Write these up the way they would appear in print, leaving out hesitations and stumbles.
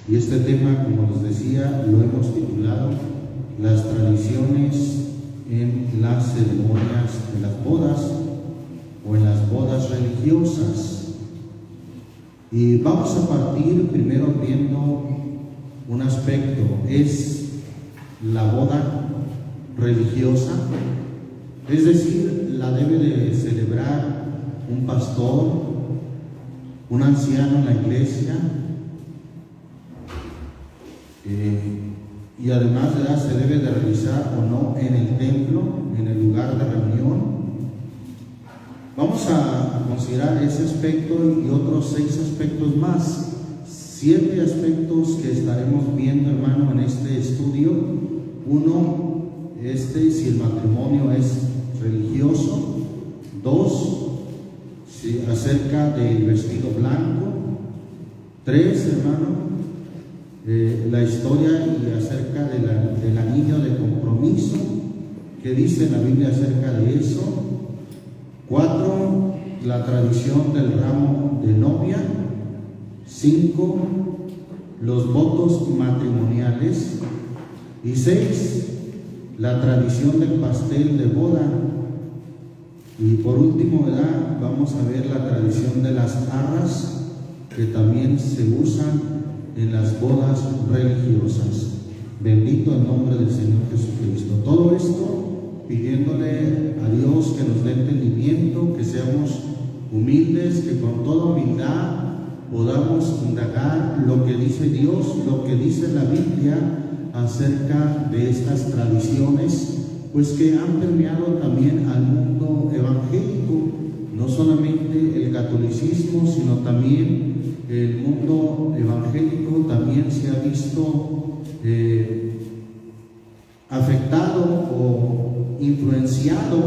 Y este tema, como les decía, lo hemos titulado Las tradiciones en las ceremonias de las bodas o en las bodas religiosas. Y vamos a partir primero viendo un aspecto, es la boda religiosa, es decir, la debe de celebrar un pastor, un anciano en la iglesia, y además se debe de realizar o no en el templo, en el lugar de reunión. Vamos a considerar ese aspecto y otros 6 aspectos más, 7 aspectos que estaremos viendo, hermano, en este estudio. Uno, si el matrimonio es religioso. 2, acerca del vestido blanco. 3, hermano, la historia y acerca del anillo de compromiso, que dice la Biblia acerca de eso. 4, la tradición del ramo de novia. 5, los votos matrimoniales. Y 6, la tradición del pastel de boda. Y por último, ¿verdad?, vamos a ver la tradición de las arras, que también se usan en las bodas religiosas. Bendito el nombre del Señor Jesucristo. Todo esto pidiéndole a Dios que nos dé entendimiento, que seamos humildes, que con toda humildad podamos indagar lo que dice Dios, lo que dice la Biblia acerca de estas tradiciones, pues que han permeado también al mundo evangélico, no solamente el catolicismo, sino también el mundo evangélico también se ha visto afectado o influenciado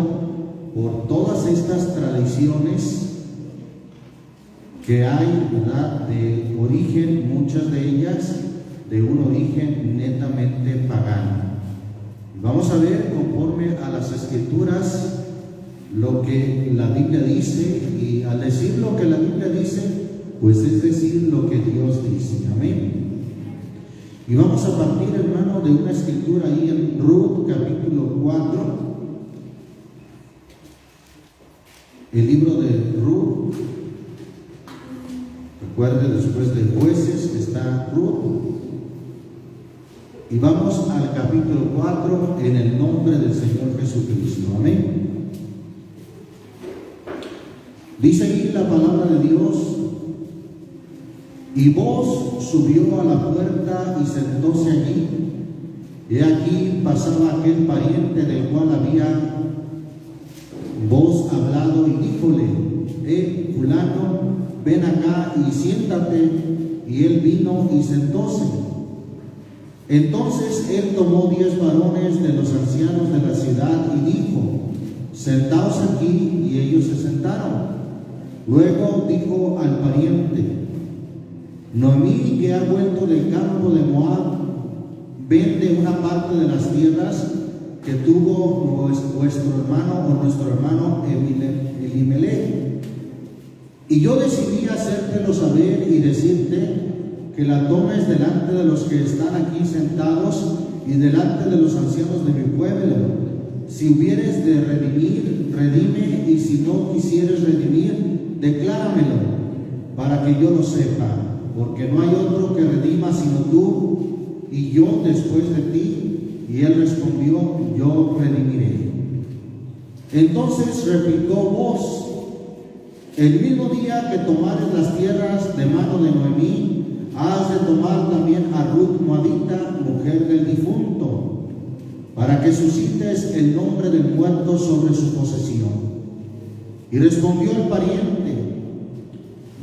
por todas estas tradiciones que hay, ¿verdad?, de origen, muchas de ellas de un origen netamente pagano. Vamos a ver conforme a las Escrituras lo que la Biblia dice, y al decir lo que la Biblia dice, pues es decir lo que Dios dice. Amén. Y vamos a partir, hermano, de una escritura ahí en Ruth, capítulo 4. El libro de Ruth. Recuerde, después de Jueces está Ruth. Y vamos al capítulo 4 en el nombre del Señor Jesucristo. Amén. Dice ahí la palabra de Dios: y Booz subió a la puerta y sentóse allí. He aquí pasaba aquel pariente del cual había Booz hablado, y díjole: fulano, ven acá y siéntate. Y él vino y sentóse. Entonces él tomó 10 varones de los ancianos de la ciudad y dijo: sentaos aquí. Y ellos se sentaron. Luego dijo al pariente: Noemí, que ha vuelto del campo de Moab, vende una parte de las tierras que tuvo vuestro hermano o nuestro hermano Elimelech. Y yo decidí hacértelo saber y decirte que la tomes delante de los que están aquí sentados y delante de los ancianos de mi pueblo. Si hubieres de redimir, redime, y si no quisieres redimir, decláramelo, para que yo lo sepa, porque no hay otro que redima sino tú, y yo después de ti. Y él respondió: yo redimiré. Entonces replicó Booz: el mismo día que tomares las tierras de mano de Noemí, has de tomar también a Ruth moabita, mujer del difunto, para que suscites el nombre del muerto sobre su posesión. Y respondió el pariente: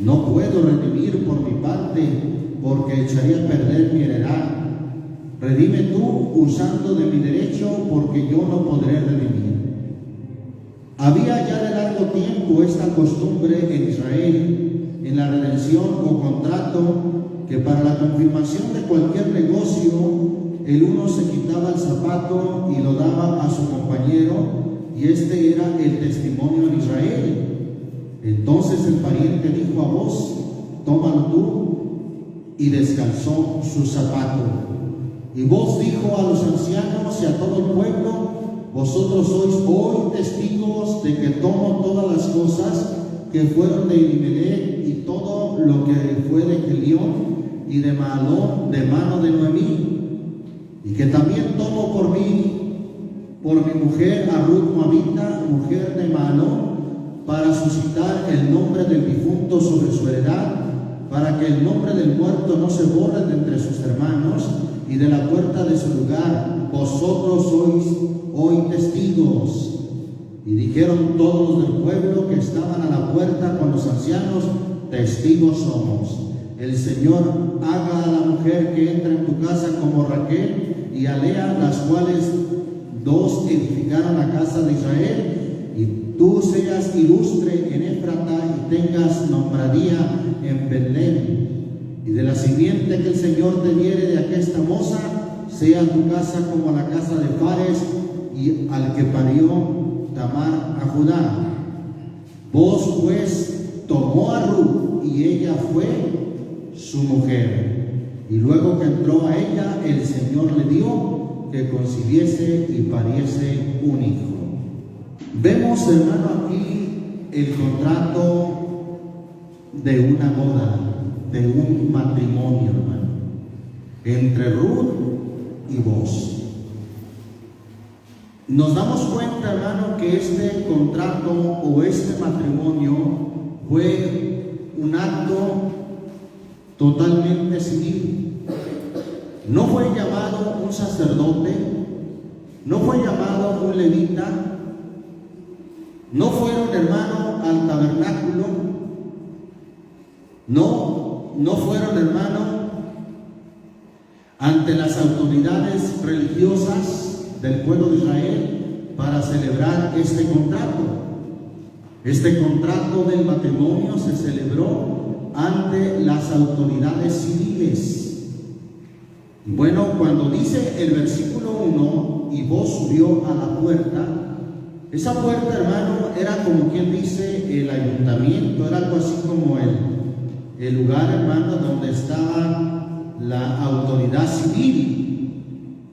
no puedo redimir por mi parte, porque echaría a perder mi heredad. Redime tú usando de mi derecho, porque yo no podré redimir. Había ya de largo tiempo esta costumbre en Israel, en la redención o contrato, que para la confirmación de cualquier negocio, el uno se quitaba el zapato y lo daba a su compañero, y este era el testimonio en Israel. Entonces el pariente dijo a Booz: tómalo tú. y descalzó su zapato. Y voz dijo a los ancianos y a todo el pueblo: vosotros sois hoy testigos de que tomo todas las cosas que fueron de Elimelech y todo lo que fue de Kelión y de Mahalón de mano de Noemí, y que también tomo por mi mujer a Ruth Moabita, mujer de Mahalón, para suscitar el nombre del difunto sobre su heredad, para que el nombre del muerto no se borre de entre sus hermanos, y de la puerta de su lugar vosotros sois hoy testigos. Y dijeron todos los del pueblo que estaban a la puerta con los ancianos: testigos somos. El Señor haga a la mujer que entra en tu casa como Raquel y a Lea, las cuales dos edificaron la casa de Israel, y tú seas ilustre en Éfrata y tengas nombradía en Belén. Y de la simiente que el Señor te diere de aquesta moza, sea tu casa como la casa de Fares, y al que parió Tamar a Judá. Vos pues tomó a Ruth, y ella fue su mujer. Y luego que entró a ella, el Señor le dio que concibiese y pariese un hijo. Vemos, hermano, aquí el contrato de una boda, de un matrimonio, hermano, entre Ruth y vos. Nos damos cuenta, hermano, que este contrato o este matrimonio fue un acto totalmente civil. No fue llamado un sacerdote, no fue llamado un levita, no fueron, hermano, al tabernáculo, no fueron, hermano, ante las autoridades religiosas del pueblo de Israel para celebrar este contrato. Este contrato del matrimonio se celebró ante las autoridades civiles. Bueno, cuando dice el versículo 1, y vos subió a la puerta, esa puerta, hermano, era como quien dice el ayuntamiento, era algo así como el lugar, hermano, donde estaba la autoridad civil.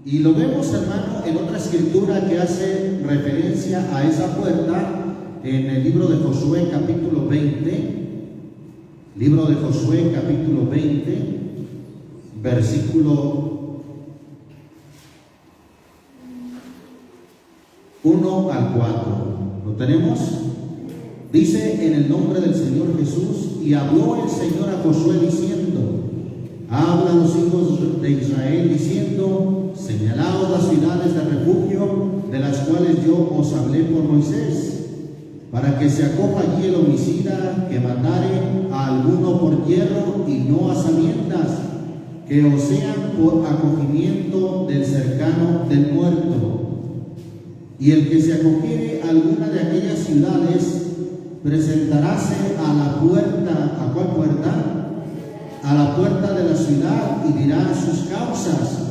Y lo vemos, hermano, en otra escritura que hace referencia a esa puerta, en el libro de Josué capítulo 20, libro de Josué capítulo 20, versículo 1 al 4. ¿Lo tenemos? Dice: en el nombre del Señor Jesús, y habló el Señor a Josué diciendo: habla a los hijos de Israel diciendo: señalaos las ciudades de refugio, de las cuales yo os hablé por Moisés, para que se acoja allí el homicida que matare a alguno por hierro y no a sabiendas, que os sean por acogimiento del cercano del muerto. Y el que se acogiere a alguna de aquellas ciudades, presentaráse a la puerta. ¿A cuál puerta? A la puerta de la ciudad, y dirá sus causas,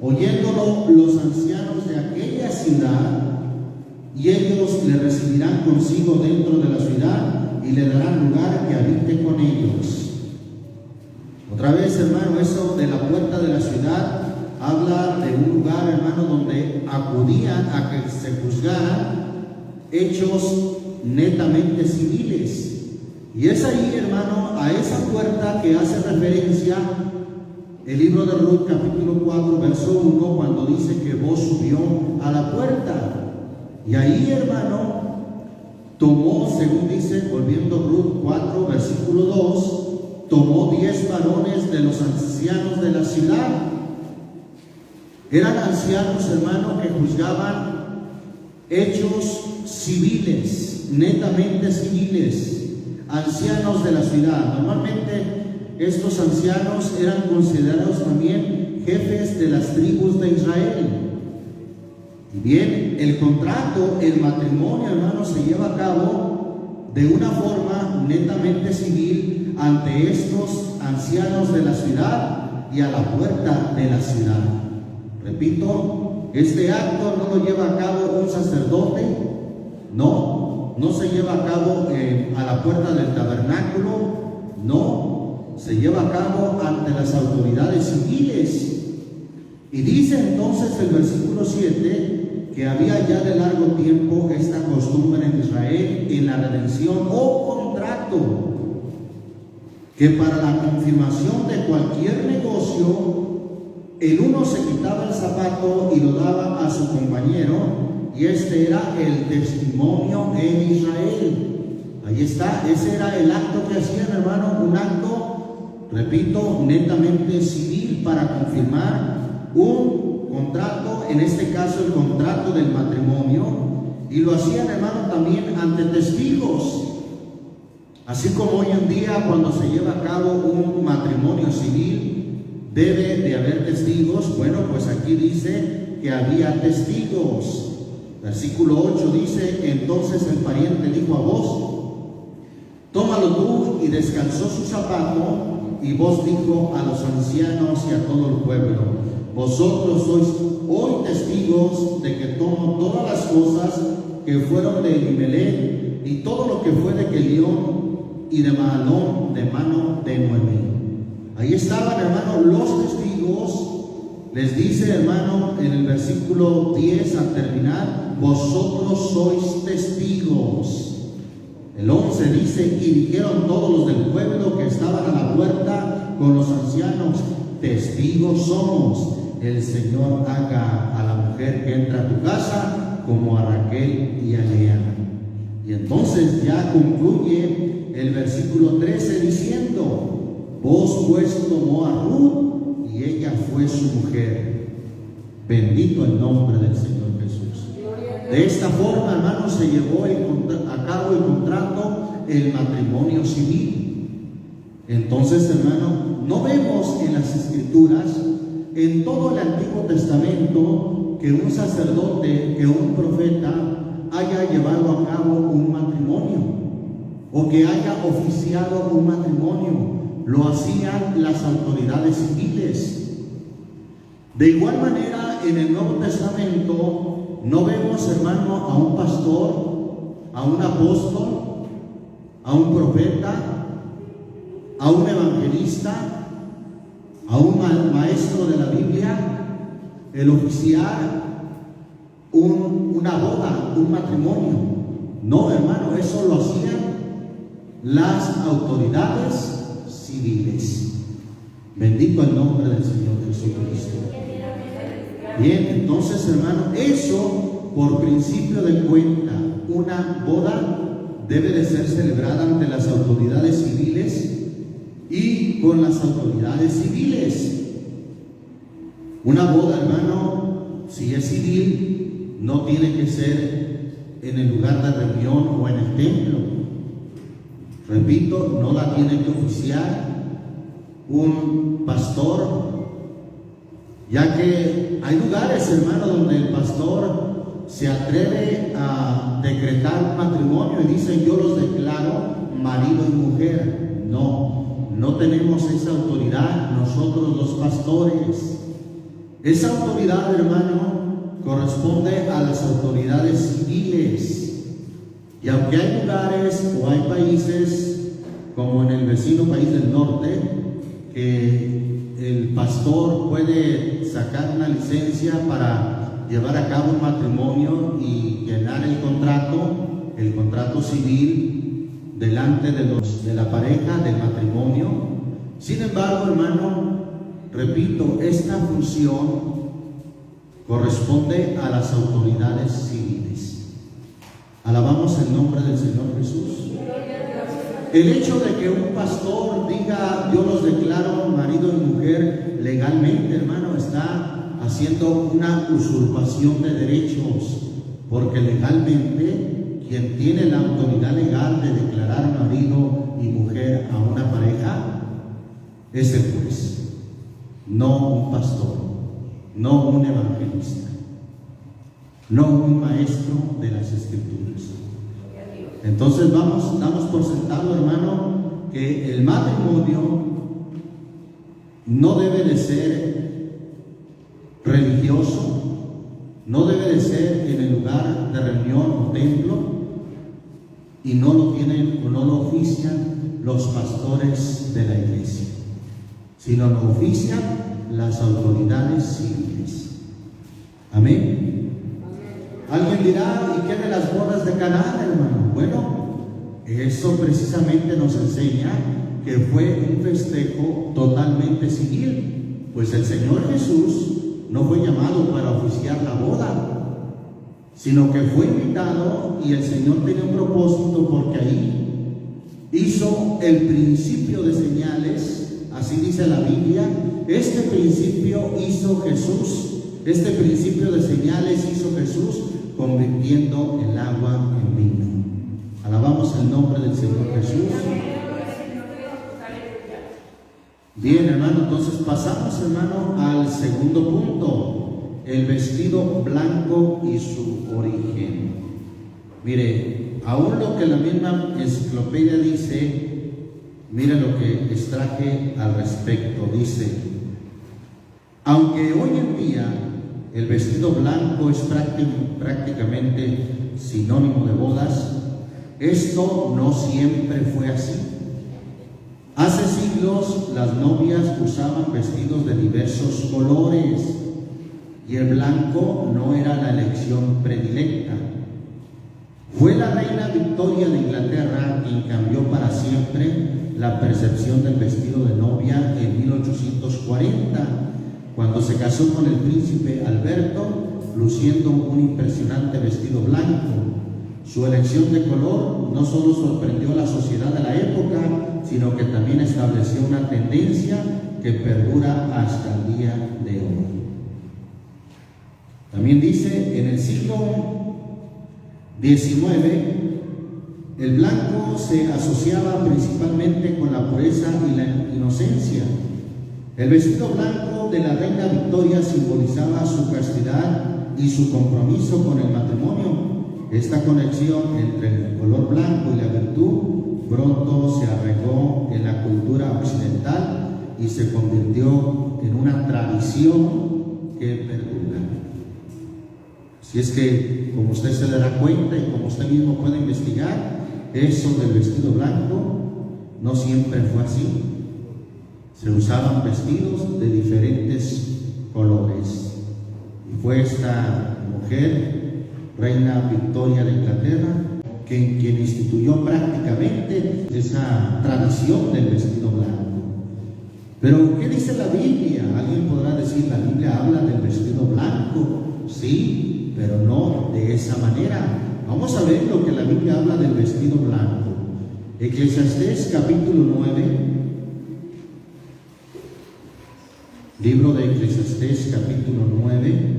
oyéndolo los ancianos de aquella ciudad, y ellos le recibirán consigo dentro de la ciudad y le darán lugar que habite con ellos. Otra vez, hermano, eso de la puerta de la ciudad habla de un lugar, hermano, donde acudían a que se juzgaran hechos netamente civiles. Y es ahí, hermano, a esa puerta que hace referencia el libro de Ruth capítulo 4 verso 1, cuando dice que vos subió a la puerta. Y ahí, hermano, tomó, según dice, volviendo Ruth 4 versículo 2, tomó 10 varones de los ancianos de la ciudad. Eran ancianos, hermano, que juzgaban hechos civiles, netamente civiles, ancianos de la ciudad. Normalmente estos ancianos eran considerados también jefes de las tribus de Israel. Y bien, el contrato, el matrimonio, hermano, se lleva a cabo de una forma netamente civil ante estos ancianos de la ciudad y a la puerta de la ciudad. Repito, este acto no lo lleva a cabo un sacerdote, no se lleva a cabo a la puerta del tabernáculo, no, se lleva a cabo ante las autoridades civiles. Y dice entonces el versículo 7 que había ya de largo tiempo esta costumbre en Israel en la redención o contrato, que para la confirmación de cualquier negocio, el uno se quitaba el zapato y lo daba a su compañero, y este era el testimonio en Israel. Ahí está, ese era el acto que hacían, hermano, un acto, repito, netamente civil para confirmar un contrato, en este caso el contrato del matrimonio, y lo hacían, hermano, también ante testigos. Así como hoy en día cuando se lleva a cabo un matrimonio civil debe de haber testigos, bueno, pues aquí dice que había testigos. Versículo 8 dice, entonces el pariente dijo a vos, tómalo tú, y descalzó su zapato, y vos dijo a los ancianos y a todo el pueblo, vosotros sois hoy testigos de que tomo todas las cosas que fueron de Elimelech y todo lo que fue de Kelión y de Mahalón de mano de Noemí. Ahí estaban, hermano, los testigos. Les dice, hermano, en el versículo 10 al terminar, vosotros sois testigos. El 11 dice, y dijeron todos los del pueblo que estaban a la puerta con los ancianos, testigos somos, el Señor haga a la mujer que entra a tu casa como a Raquel y a Lea. Y entonces ya concluye el versículo 13 diciendo, vos pues tomó a Ruth y ella fue su mujer. Bendito el nombre del Señor Jesús. De esta forma, hermanos, se llevó a cabo el contrato, el matrimonio civil. Entonces, hermano, no vemos en las Escrituras, en todo el Antiguo Testamento, que un sacerdote, que un profeta haya llevado a cabo un matrimonio o que haya oficiado un matrimonio. Lo hacían las autoridades civiles. De igual manera, en el Nuevo Testamento no vemos, hermano, a un pastor, a un apóstol, a un profeta, a un evangelista, a un maestro de la Biblia, el oficiar una boda, un matrimonio. No, hermano, eso lo hacían las autoridades civiles. Bendito el nombre del Señor Jesucristo. Bien, entonces, hermano, eso por principio de cuenta, una boda debe de ser celebrada ante las autoridades civiles y con las autoridades civiles. Una boda, hermano, si es civil, no tiene que ser en el lugar de reunión o en el templo. Repito, no la tiene que oficiar un pastor, ya que hay lugares, hermano, donde el pastor se atreve a decretar un matrimonio y dice, yo los declaro marido y mujer. No tenemos esa autoridad nosotros los pastores. Esa autoridad, hermano, corresponde a las autoridades civiles. Y aunque hay lugares o hay países, como en el vecino país del norte, que el pastor puede sacar una licencia para llevar a cabo un matrimonio y llenar el contrato civil delante de la pareja del matrimonio. Sin embargo, hermano, repito, esta función corresponde a las autoridades civiles. Alabamos el nombre del Señor Jesús. El hecho de que un pastor diga yo los declaro marido y mujer, legalmente, hermano, está haciendo una usurpación de derechos, porque legalmente quien tiene la autoridad legal de declarar marido y mujer a una pareja es el juez, no un pastor, no un evangelista, no un maestro de las Escrituras. Entonces damos por sentado, hermano, que el matrimonio no debe de ser religioso, no debe de ser en el lugar de reunión o templo, y no lo tienen o no lo ofician los pastores de la iglesia. sino lo ofician las autoridades civiles. Amén. Alguien dirá, ¿y qué de las bodas de Caná, hermano? Bueno, eso precisamente nos enseña que fue un festejo totalmente civil, pues el Señor Jesús no fue llamado para oficiar la boda, sino que fue invitado, y el Señor tenía un propósito, porque ahí hizo el principio de señales, así dice la Biblia. Este principio hizo Jesús, este principio de señales hizo Jesús, convirtiendo el agua en vino. Alabamos el nombre del Señor Jesús. Bien, hermano, entonces pasamos, hermano, al segundo punto: el vestido blanco y su origen. Mire, aún lo que la misma enciclopedia dice, mire lo que extraje al respecto. Dice: aunque hoy en día el vestido blanco es prácticamente sinónimo de bodas, esto no siempre fue así. Hace siglos las novias usaban vestidos de diversos colores, y el blanco no era la elección predilecta. Fue la reina Victoria de Inglaterra quien cambió para siempre la percepción del vestido de novia en 1840, cuando se casó con el príncipe Alberto, luciendo un impresionante vestido blanco. Su elección de color no solo sorprendió a la sociedad de la época, sino que también estableció una tendencia que perdura hasta el día de hoy. También dice, en el siglo XIX, el blanco se asociaba principalmente con la pureza y la inocencia. El vestido blanco de la reina Victoria simbolizaba su castidad y su compromiso con el matrimonio. Esta conexión entre el color blanco y la virtud pronto se arraigó en la cultura occidental y se convirtió en una tradición que perdura. Si es que, como usted se dará cuenta y como usted mismo puede investigar, eso del vestido blanco no siempre fue así. Se usaban vestidos de diferentes colores. Y fue esta mujer, reina Victoria de Inglaterra, quien instituyó prácticamente esa tradición del vestido blanco. Pero, ¿qué dice la Biblia? Alguien podrá decir, la Biblia habla del vestido blanco. Sí, pero no de esa manera. Vamos a ver lo que la Biblia habla del vestido blanco. Eclesiastés capítulo 9. Libro de Eclesiastés capítulo 9.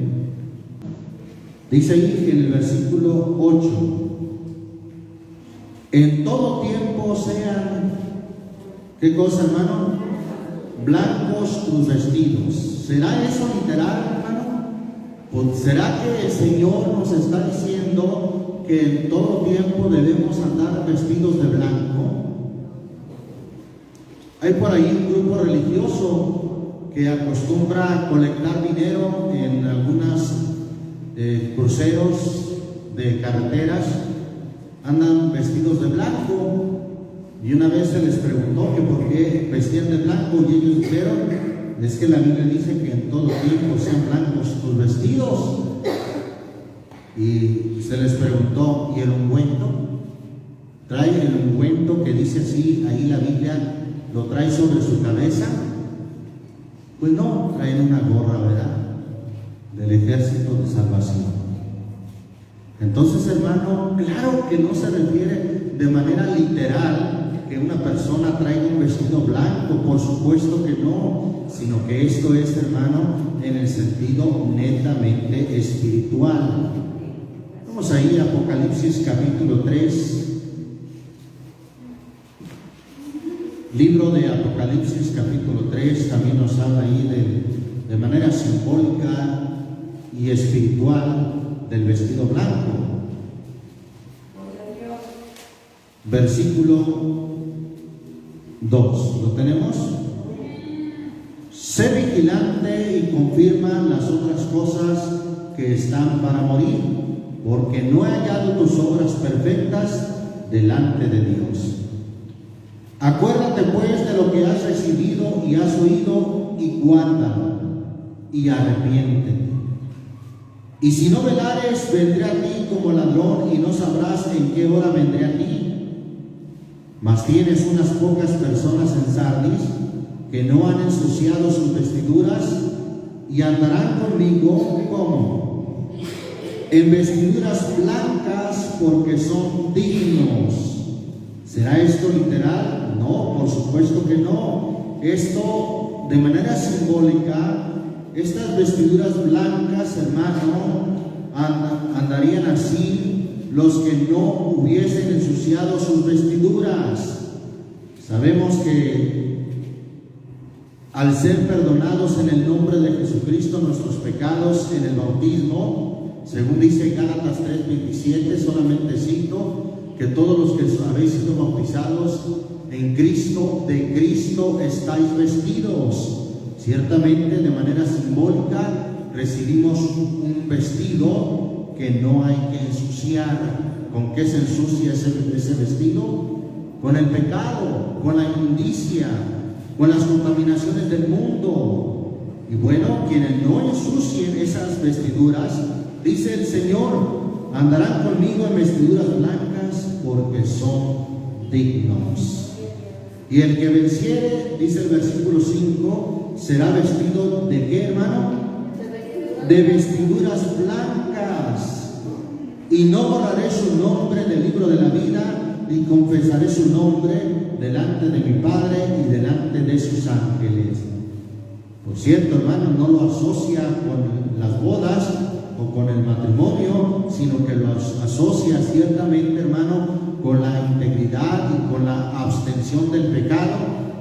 Dice ahí en el versículo 8: en todo tiempo sean, ¿qué cosa, hermano? Blancos tus vestidos. ¿Será eso literal, hermano? Pues, ¿será que el Señor nos está diciendo que en todo tiempo debemos andar vestidos de blanco? Hay por ahí un grupo religioso que acostumbra a colectar dinero en algunas cruceros de carreteras, andan vestidos de blanco, y una vez se les preguntó que por qué vestían de blanco, y ellos dijeron, es que la Biblia dice que en todo tiempo sean blancos tus vestidos. Y se les preguntó, ¿y el ungüento? ¿Trae el ungüento que dice así, ahí la Biblia lo trae sobre su cabeza? Pues no, traen una gorra, ¿verdad?, del ejército de salvación. Entonces, hermano, claro que no se refiere de manera literal que una persona traiga un vestido blanco, por supuesto que no, sino que esto es, hermano, en el sentido netamente espiritual. Vamos ahí a Apocalipsis capítulo 3. Libro de Apocalipsis capítulo 3 también nos habla ahí de manera simbólica y espiritual del vestido blanco. Versículo 2, ¿lo tenemos? Sé vigilante y confirma las otras cosas que están para morir, porque no he hallado tus obras perfectas delante de Dios. Acuérdate pues de lo que has recibido y has oído, y guárdalo, y arrepiéntete. Y si no velares, vendré a ti como ladrón, y no sabrás en qué hora vendré a ti. Mas tienes unas pocas personas en Sardis que no han ensuciado sus vestiduras, y andarán conmigo, ¿cómo? En vestiduras blancas, porque son dignos. ¿Será esto literal? No, por supuesto que no. Esto, de manera simbólica, estas vestiduras blancas, hermano, andarían así los que no hubiesen ensuciado sus vestiduras. Sabemos que al ser perdonados en el nombre de Jesucristo nuestros pecados en el bautismo, según dice Gálatas 3:27, solamente cito, que todos los que habéis sido bautizados en Cristo, de Cristo estáis vestidos. Ciertamente, de manera simbólica, recibimos un vestido que no hay que ensuciar. ¿Con qué se ensucia ese vestido? Con el pecado, con la inmundicia, con las contaminaciones del mundo. Y bueno, quienes no ensucien esas vestiduras, dice el Señor, andarán conmigo en vestiduras blancas, porque son dignos. Y el que venciere, dice el versículo 5, será vestido ¿de qué, hermano? De vestiduras blancas. Y no borraré su nombre del libro de la vida, y confesaré su nombre delante de mi Padre y delante de sus ángeles. Por cierto, hermano, no lo asocia con las bodas o con el matrimonio, sino que lo asocia ciertamente, hermano, con la integridad y con la abstención del pecado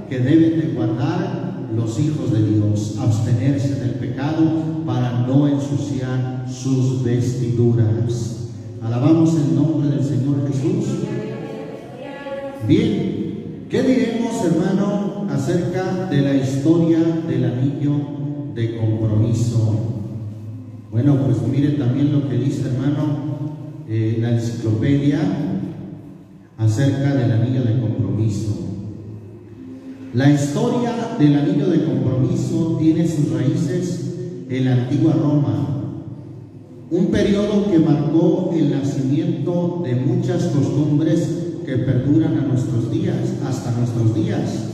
que deben de guardar los hijos de Dios, abstenerse del pecado para no ensuciar sus vestiduras. Alabamos el nombre del Señor Jesús. Bien, ¿qué diremos, hermano, acerca de la historia del anillo de compromiso? Bueno, pues mire también lo que dice, hermano, la enciclopedia acerca del anillo de compromiso. La historia del anillo de compromiso tiene sus raíces en la antigua Roma, un periodo que marcó el nacimiento de muchas costumbres que perduran a nuestros días, hasta nuestros días.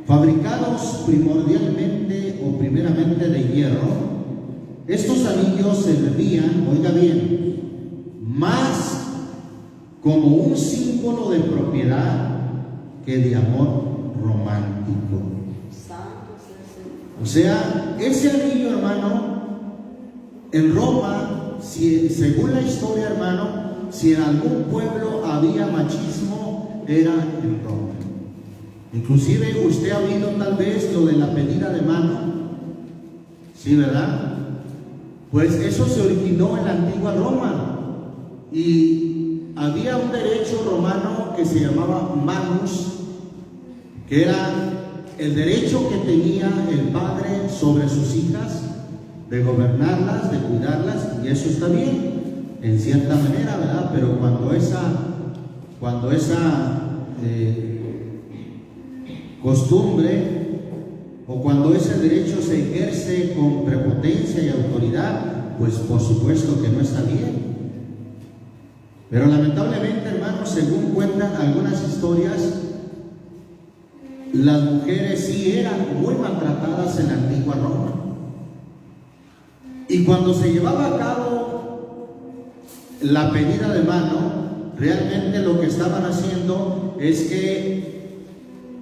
Fabricados primordialmente o primeramente de hierro, estos anillos se veían, oiga bien, más como un símbolo de propiedad que de amor romántico. O sea, ese anillo, hermano, en Roma, según la historia, hermano, si en algún pueblo había machismo, era en Roma. Inclusive usted ha oído tal vez lo de la pedida de mano, ¿sí, verdad? Pues eso se originó en la antigua Roma, y había un derecho romano que se llamaba manus, que era el derecho que tenía el padre sobre sus hijas, de gobernarlas, de cuidarlas, y eso está bien, en cierta manera, ¿verdad? Pero cuando esa costumbre o cuando ese derecho se ejerce con prepotencia y autoridad, pues por supuesto que no está bien. Pero lamentablemente, hermanos, según cuentan algunas historias, las mujeres sí eran muy maltratadas en la antigua Roma. Y cuando se llevaba a cabo la pedida de mano, realmente lo que estaban haciendo es que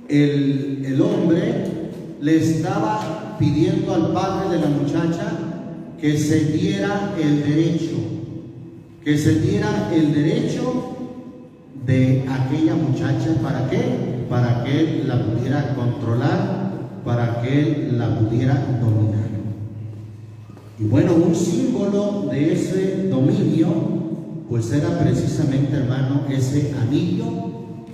el hombre le estaba pidiendo al padre de la muchacha que se diera el derecho, de aquella muchacha. ¿Para qué? Para que él la pudiera controlar, para que él la pudiera dominar. Y bueno, un símbolo de ese dominio, pues era precisamente, hermano, ese anillo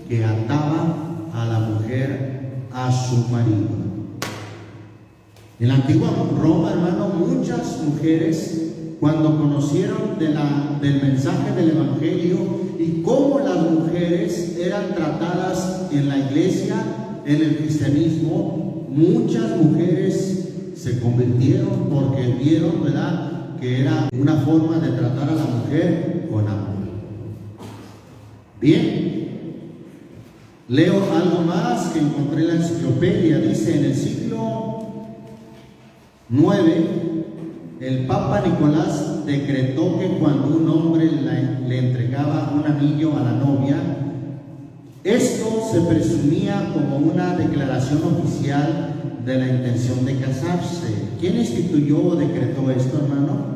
que ataba a la mujer a su marido. En la antigua Roma, hermano, muchas mujeres cuando conocieron del mensaje del Evangelio y cómo las mujeres eran tratadas en la iglesia, en el cristianismo, muchas mujeres se convirtieron porque vieron, ¿verdad?, que era una forma de tratar a la mujer con amor. Bien, leo algo más que encontré en la enciclopedia. Dice: en el siglo IX, el Papa Nicolás decretó que cuando un hombre le entregaba un anillo a la novia, esto se presumía como una declaración oficial de la intención de casarse. ¿Quién instituyó o decretó esto, hermano?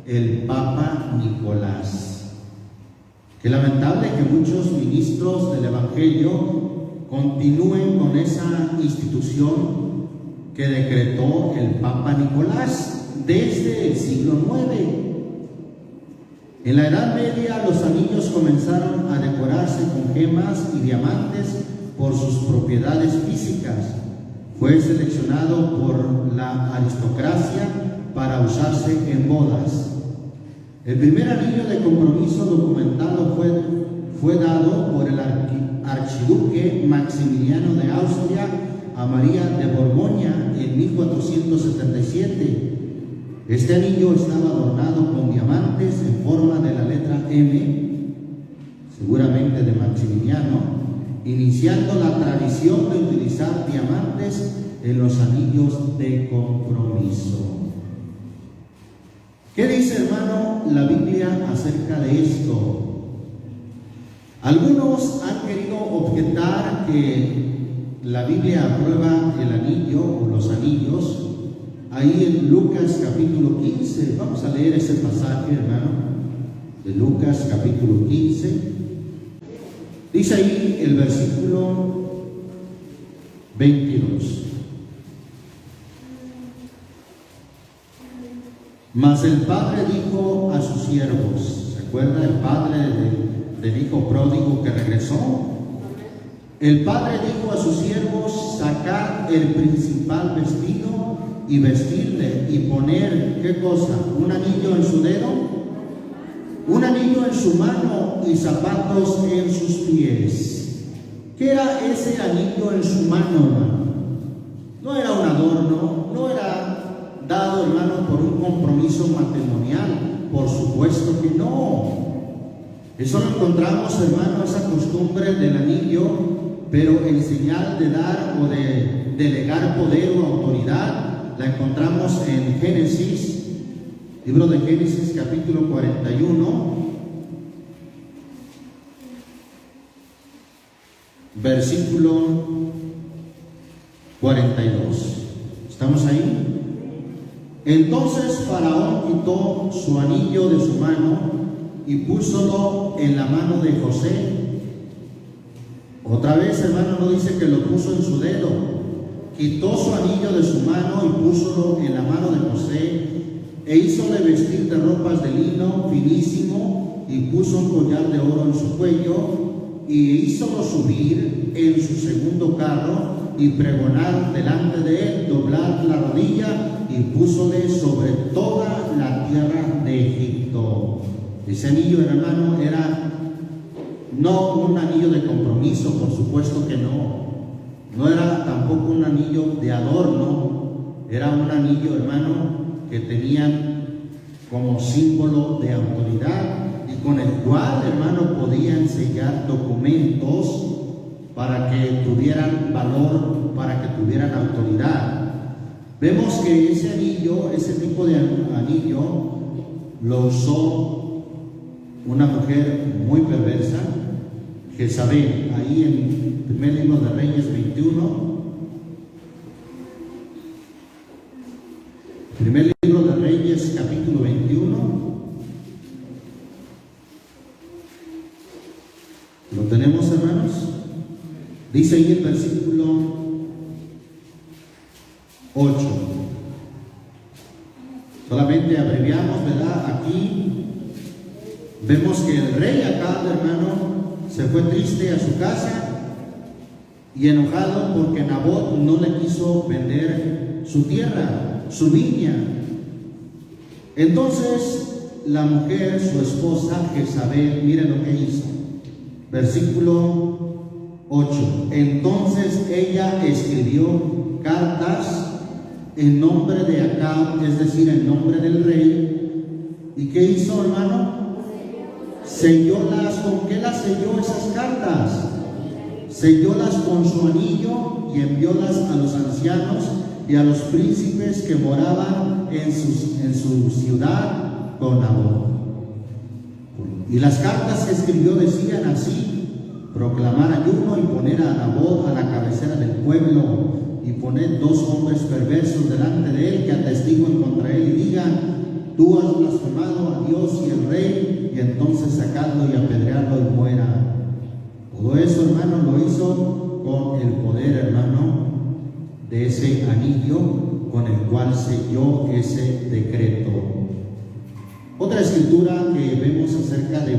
El Papa Nicolás. Qué lamentable que muchos ministros del Evangelio continúen con esa institución que decretó el Papa Nicolás desde el siglo IX. En la Edad Media los anillos comenzaron a decorarse con gemas y diamantes por sus propiedades físicas. Fue seleccionado por la aristocracia para usarse en bodas. El primer anillo de compromiso documentado fue dado por el archiduque Maximiliano de Austria a María de Borgoña en 1477. Este anillo estaba adornado con diamantes en forma de la letra M, seguramente de Maximiliano, iniciando la tradición de utilizar diamantes en los anillos de compromiso. ¿Qué dice, hermano, la Biblia acerca de esto? Algunos han querido objetar que la Biblia aprueba el anillo o los anillos. Ahí en Lucas capítulo 15, vamos a leer ese pasaje, hermano, de Lucas capítulo 15. Dice ahí el versículo 22. Mas el padre dijo a sus siervos, ¿se acuerda el padre del hijo pródigo que regresó? El padre dijo a sus siervos: sacad el principal vestido y vestirle, y poner, ¿qué cosa? Un anillo en su dedo, un anillo en su mano y zapatos en sus pies. ¿Qué era ese anillo en su mano, hermano? No era un adorno, no era dado, hermano, por un compromiso matrimonial, por supuesto que no. Eso lo encontramos, hermano, esa costumbre del anillo, pero en señal de dar o de delegar poder o autoridad, la encontramos en Génesis, libro de Génesis capítulo 41, versículo 42. ¿Estamos ahí? Entonces Faraón quitó su anillo de su mano y púsolo en la mano de José. Otra vez, hermano, no dice que lo puso en su dedo. Quitó su anillo de su mano y púsolo en la mano de José, e hízole vestir de ropas de lino finísimo, y puso un collar de oro en su cuello, y hízolo subir en su segundo carro, y pregonar delante de él, doblar la rodilla, y púsole sobre toda la tierra de Egipto. Ese anillo, hermano, era no un anillo de compromiso, por supuesto que no. No era tampoco un anillo de adorno, era un anillo, hermano, que tenían como símbolo de autoridad y con el cual, hermano, podían sellar documentos para que tuvieran valor, para que tuvieran autoridad. Vemos que ese anillo, ese tipo de anillo, lo usó una mujer muy perversa, Jezabel, ahí en el primer libro de Reyes 21. Primer libro de Reyes, capítulo 21. ¿Lo tenemos, hermanos? Dice ahí el versículo 8. Solamente abreviamos, ¿verdad? Aquí vemos que el rey Acab, hermano, se fue triste a su casa y enojado porque Nabot no le quiso vender su tierra, su viña. Entonces la mujer, su esposa Jezabel, miren lo que hizo. Versículo 8. Entonces ella escribió cartas en nombre de Acab, es decir, en nombre del rey. ¿Y qué hizo, hermano? Sellólas. ¿Con qué las selló esas cartas? Sellólas con su anillo y enviólas a los ancianos y a los príncipes que moraban en su ciudad con Nabot. Y las cartas que escribió decían así: proclamar ayuno y poner a Nabot a la cabecera del pueblo, y poner 2 hombres perversos delante de él que atestiguen contra él y digan: tú has blasfemado a Dios y al rey, y entonces sacadlo y apedrearlo y muera. Todo eso, hermano, lo hizo con el poder, hermano, de ese anillo con el cual selló ese decreto. Otra escritura que vemos acerca de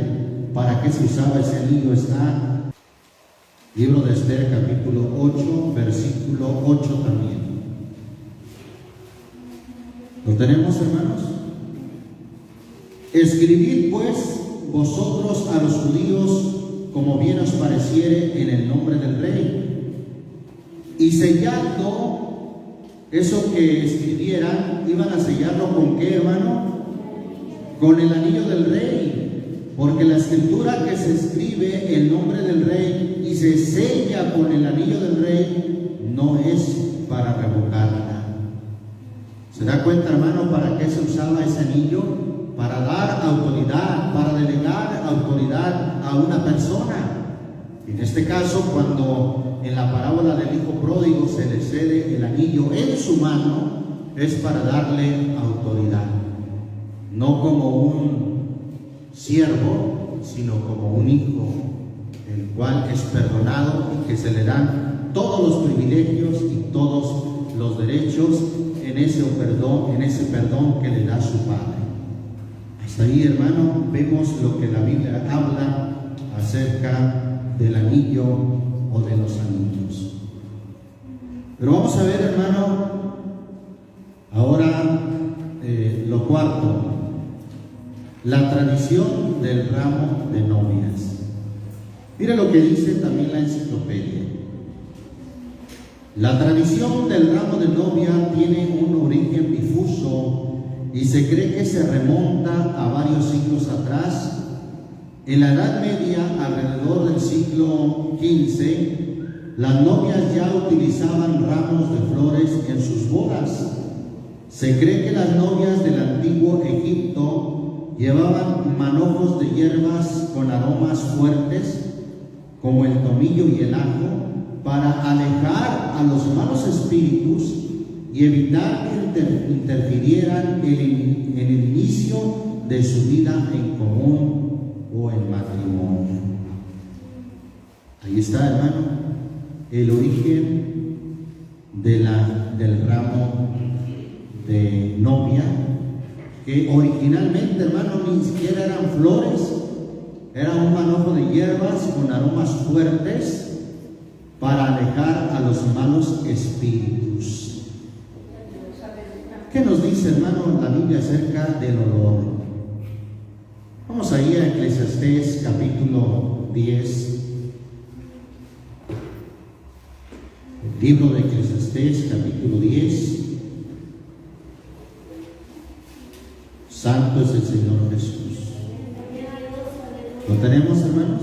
para qué se usaba ese anillo está Libro de Esther, capítulo 8, versículo 8 también. ¿Lo tenemos, hermanos? Escribid pues vosotros a los judíos como bien os pareciere en el nombre del rey, y sellando eso que escribieran, iban a sellarlo ¿con qué, hermano? Con el anillo del rey, porque la escritura que se escribe el nombre del rey y se sella con el anillo del rey no es para revocarla. ¿Se da cuenta, hermano, para qué se usaba ese anillo? Para dar autoridad, para delegar autoridad a una persona. En este caso, cuando en la parábola del hijo pródigo se le cede el anillo en su mano, es para darle autoridad, no como un siervo, sino como un hijo, el cual es perdonado y que se le dan todos los privilegios y todos los derechos en ese perdón que le da su Padre. Hasta ahí, hermano, vemos lo que la Biblia habla acerca del anillo o de los anillos. Pero vamos a ver, hermano, ahora lo cuarto, la tradición del ramo de novias. Mire lo que dice también la enciclopedia. La tradición del ramo de novia tiene un origen difuso y se cree que se remonta a varios siglos atrás. En la Edad Media, alrededor del siglo XV, las novias ya utilizaban ramos de flores en sus bodas. Se cree que las novias del antiguo Egipto llevaban manojos de hierbas con aromas fuertes, como el tomillo y el ajo, para alejar a los malos espíritus y evitar que interfirieran en el inicio de su vida en común o en matrimonio. Ahí está, hermano, el origen del ramo de novia, que originalmente, hermano, ni siquiera eran flores, era un manojo de hierbas con aromas fuertes para alejar a los malos espíritus. ¿Qué nos dice, hermano, la Biblia acerca del olor? Vamos ahí a Eclesiastés capítulo 10. El libro de Eclesiastés capítulo 10. Santo es el Señor Jesús. ¿Lo tenemos, hermanos?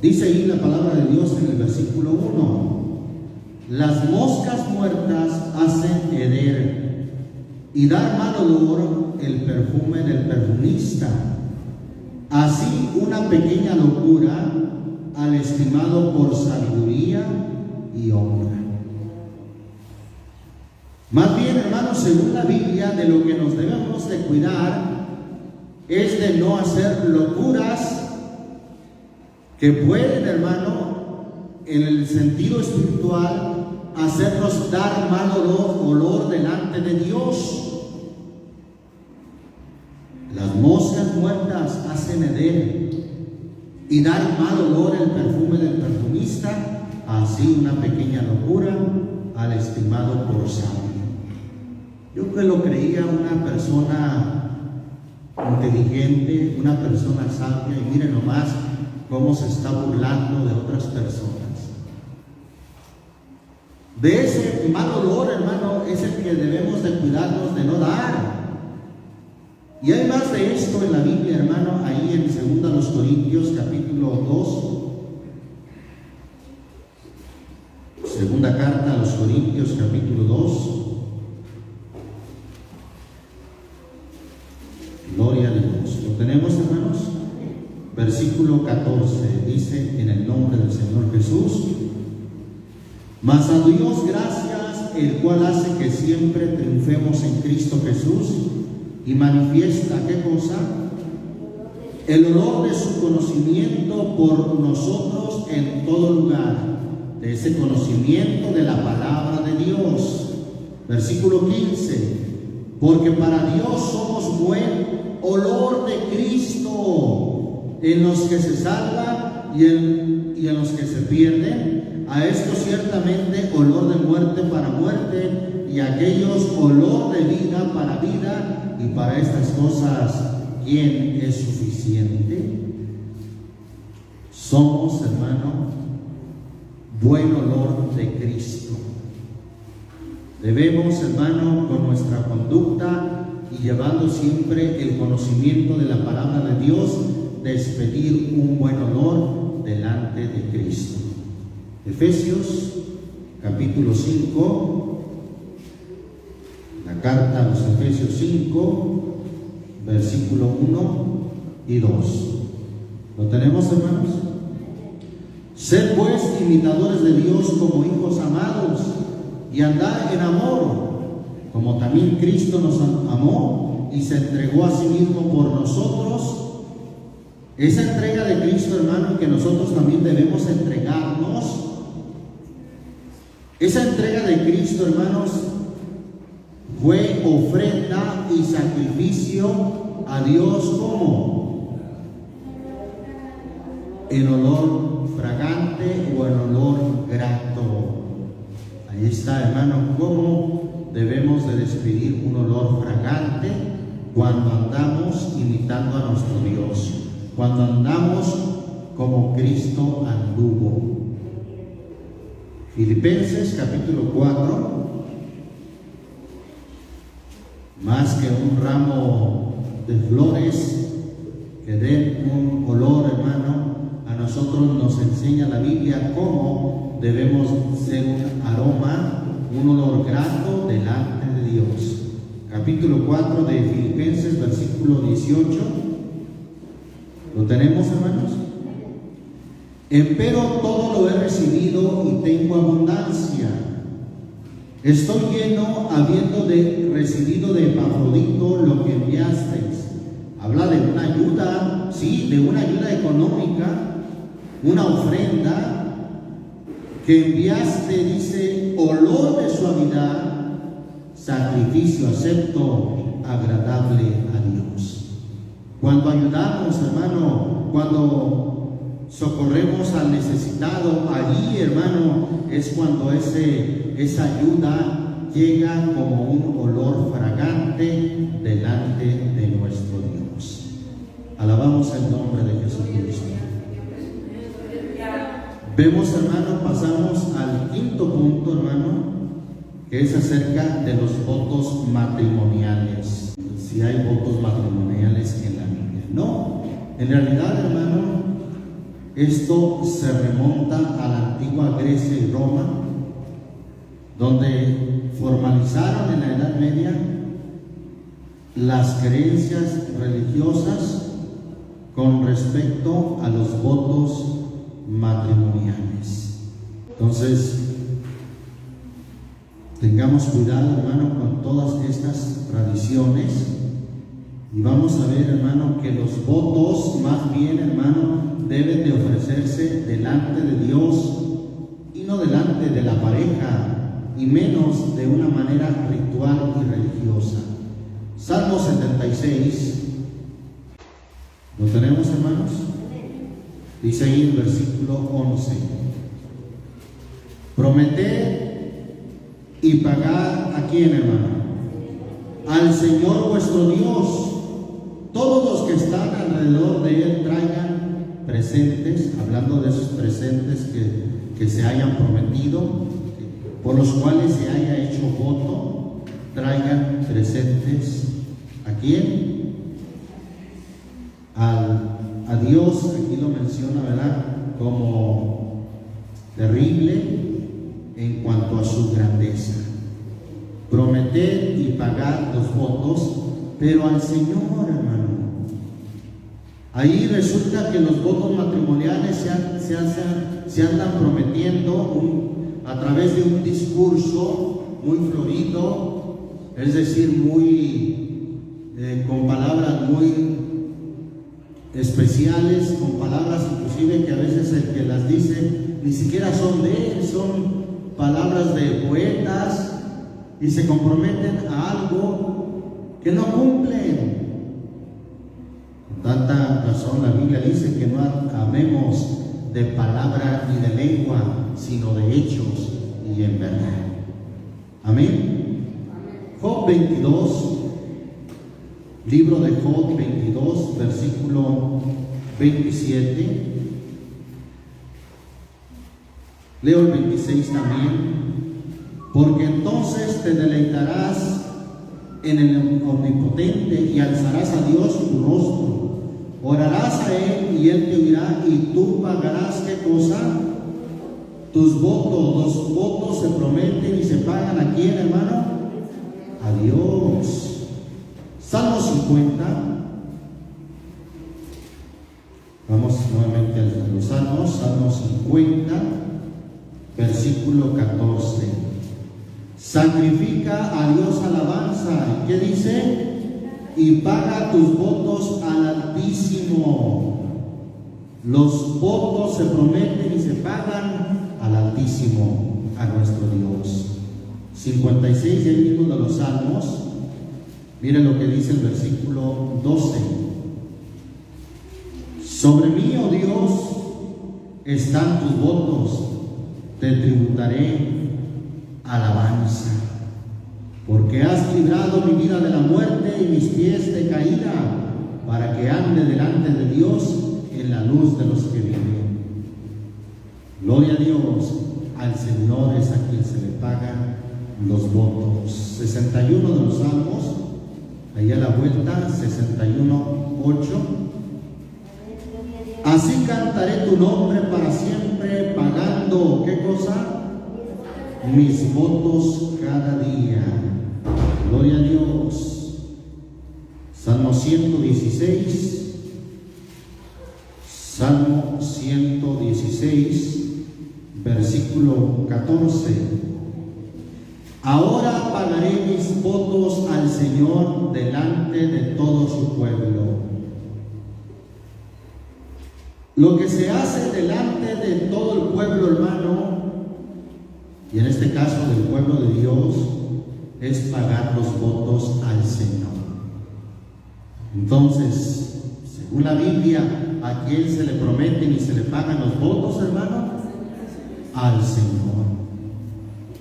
Dice ahí la palabra de Dios en el versículo 1. Las moscas muertas hacen heder y dar mal olor el perfume del perfumista. Así una pequeña locura al estimado por sabiduría y honra. Más bien, hermanos, según la Biblia, de lo que nos debemos de cuidar es de no hacer locuras que pueden, hermano, en el sentido espiritual, hacernos dar mal olor delante de Dios. Las moscas muertas hacen heder y dar mal olor el perfume del perfumista, así una pequeña locura al estimado por sabio. Yo que lo creía una persona inteligente, una persona sabia, y miren nomás cómo se está burlando de otras personas. De ese mal olor, hermano, es el que debemos de cuidarnos de no dar. Y hay más de esto en la Biblia, hermano, ahí en 2 Corintios capítulo 2. Segunda carta a los Corintios capítulo 2. Gloria a Dios. ¿Lo tenemos, hermanos? Versículo 14 dice: en el nombre del Señor Jesús, mas a Dios gracias, el cual hace que siempre triunfemos en Cristo Jesús y manifiesta, ¿qué cosa? El olor de su conocimiento por nosotros en todo lugar, de ese conocimiento de la palabra de Dios. Versículo 15: porque para Dios somos buen olor de Cristo en los que se salvan y en los que se pierden. A esto ciertamente olor de muerte para muerte, y a aquellos olor de vida para vida, y para estas cosas ¿quién es suficiente? Somos, hermano, buen olor de Cristo. Debemos, hermano, con nuestra conducta y llevando siempre el conocimiento de la palabra de Dios, despedir un buen olor delante de Cristo. Efesios capítulo 5, la carta a los Efesios 5, versículo 1 y 2. ¿Lo tenemos, hermanos? Sed pues imitadores de Dios como hijos amados, y andad en amor, como también Cristo nos amó y se entregó a sí mismo por nosotros. Esa entrega de Cristo, hermano, que nosotros también debemos entregarnos. Esa entrega de Cristo, hermanos, fue ofrenda y sacrificio a Dios como en olor fragante o en olor grato. Ahí está, hermano, cómo debemos de despedir un olor fragante cuando andamos imitando a nuestro Dios, cuando andamos como Cristo anduvo. Filipenses capítulo 4. Más que un ramo de flores que den un olor, hermano, a nosotros nos enseña la Biblia cómo debemos ser un aroma, un olor grato delante de Dios. Capítulo 4 de Filipenses, versículo 18. ¿Lo tenemos, hermanos? Empero todo lo he recibido y tengo abundancia. Estoy lleno, habiendo recibido de Epafrodito lo que enviasteis. Habla de una ayuda, sí, de una ayuda económica, una ofrenda que enviaste, dice, olor de suavidad, sacrificio acepto, agradable a Dios. Cuando ayudamos, hermano, cuando socorremos al necesitado, allí, hermano, es cuando esa ayuda llega como un olor fragante delante de nuestro Dios. Alabamos el nombre de Jesucristo. Vemos, hermano, pasamos al quinto punto, hermano, que es acerca de los votos matrimoniales. Si hay votos matrimoniales en la Biblia. No, en realidad, hermano, esto se remonta a la antigua Grecia y Roma, donde formalizaron en la Edad Media las creencias religiosas con respecto a los votos matrimoniales. Entonces, tengamos cuidado, hermano, con todas estas tradiciones, y vamos a ver, hermano, que los votos, más bien, hermano, deben de ofrecerse delante de Dios y no delante de la pareja, y menos de una manera ritual y religiosa. Salmo 76. ¿Lo tenemos, hermanos? Dice ahí el versículo 11: prometed y pagad, ¿a quién, hermano? al Señor vuestro Dios. Todos los que están alrededor de él traigan presentes, hablando de esos presentes que se hayan prometido, por los cuales se haya hecho voto, traigan presentes. ¿A quién? A Dios. Aquí lo menciona, ¿verdad?, como terrible en cuanto a su grandeza. Prometer y pagar los votos, pero al Señor, hermano. Ahí resulta que los votos matrimoniales se andan prometiendo a través de un discurso muy florido, es decir, con palabras muy especiales, con palabras inclusive que a veces el que las dice ni siquiera son de él, son palabras de poetas, y se comprometen a algo que no cumplen. Con tanta razón la Biblia dice que no amemos de palabra ni de lengua, sino de hechos y en verdad. Amén. Job 22, libro de Job 22, versículo 27. Leo el 26 también. Porque entonces te deleitarás en el Omnipotente y alzarás a Dios tu rostro. Orarás a Él y Él te oirá, y tú pagarás, ¿qué cosa? Tus votos. Los votos se prometen y se pagan. ¿A quién, hermano? A Dios. Salmo 50. Vamos nuevamente a los salmos. Salmo 50, versículo 14. Sacrifica a Dios alabanza. ¿Qué dice? Y paga tus votos al Altísimo. Los votos se prometen y se pagan al Altísimo, a nuestro Dios. 56 del libro de los Salmos. Miren lo que dice el versículo 12. Sobre mí, oh Dios, están tus votos, te tributaré alabanza, porque has librado mi vida de la muerte y mis pies de caída, para que ande delante de Dios en la luz de los que viven. Gloria a Dios, al Señor es a quien se le pagan los votos. 61 de los Salmos, ahí a la vuelta, 61:8. Así cantaré tu nombre para siempre, pagando, ¿qué cosa? Mis votos cada día. Gloria a Dios. Salmo 116. Salmo 116, versículo 14. Ahora pagaré mis votos al Señor delante de todo su pueblo. Lo que se hace delante de todo el pueblo, hermano, y en este caso del pueblo de Dios, es pagar los votos al Señor. Entonces, según la Biblia, ¿a quién se le prometen y se le pagan los votos, hermano? Al Señor.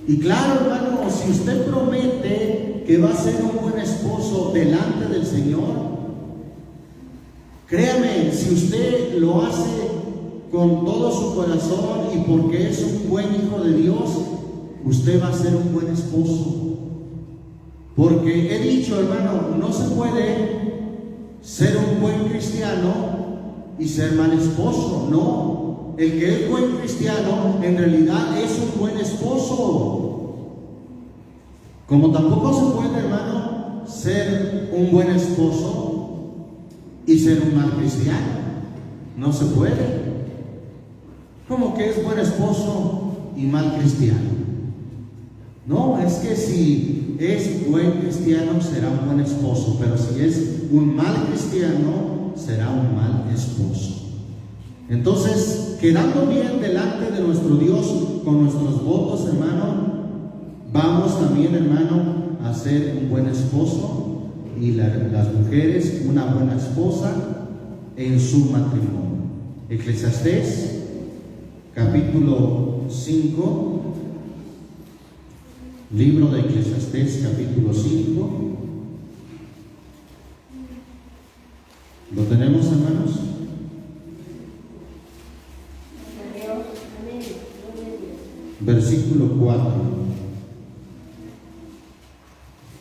Y claro, hermano, si usted promete que va a ser un buen esposo delante del Señor, créame, si usted lo hace con todo su corazón y porque es un buen hijo de Dios, usted va a ser un buen esposo. Porque he dicho, hermano, no se puede ser un buen cristiano y ser mal esposo. No, el que es buen cristiano en realidad es un buen esposo. Como tampoco se puede, hermano, ser un buen esposo y ser un mal cristiano. No se puede. ¿Cómo que es buen esposo y mal cristiano? No, es que si es buen cristiano será un buen esposo, pero si es un mal cristiano será un mal esposo. Entonces, quedando bien delante de nuestro Dios con nuestros votos, hermano, vamos también, hermano, a ser un buen esposo y las mujeres una buena esposa en su matrimonio. Eclesiastés, capítulo 5, libro de Eclesiastés, capítulo 5, versículo 4.